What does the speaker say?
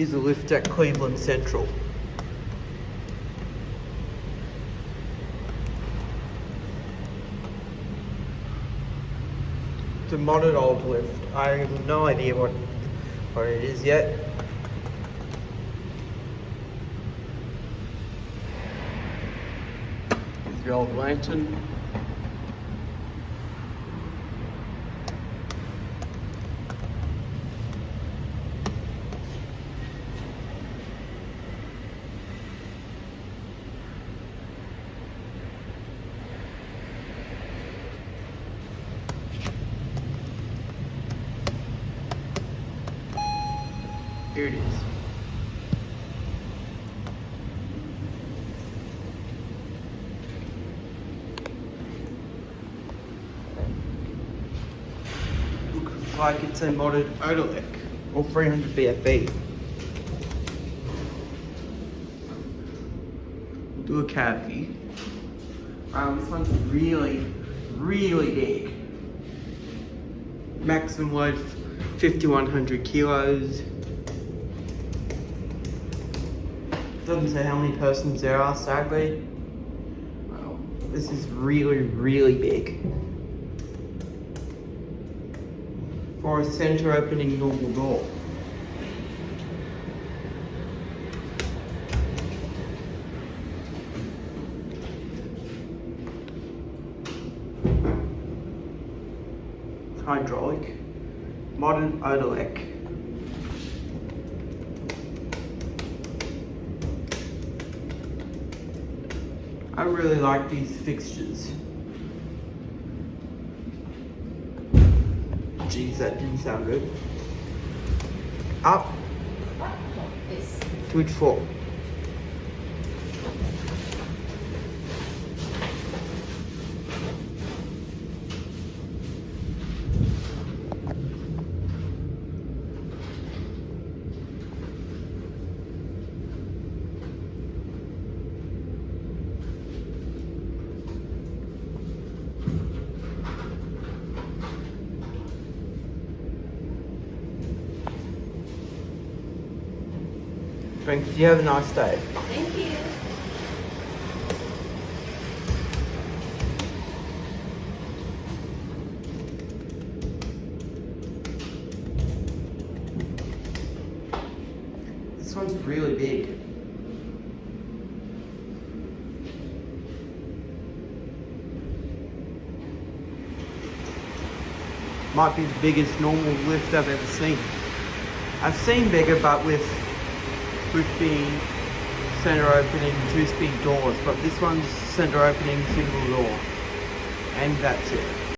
Here's a lift at Cleveland Central. It's a modern old lift. I have no idea what it is yet. Here's the old lantern. Here it is. Looks like it's a modern Otilec or 300 BFE. We'll do a cavity. This one's really big. Maximum load 5,100 kilos. Doesn't say how many persons there are, sadly. Well, this is really big. For a center opening normal door. Hydraulic, modern Otilec. I really like these fixtures. Geez, that didn't sound good. Up. To each floor. Thanks. You have a nice day. Thank you. This one's really big. Might be the biggest normal lift I've ever seen. I've seen bigger, but with being center opening 2-speed doors, but this one's center opening single door, and that's it.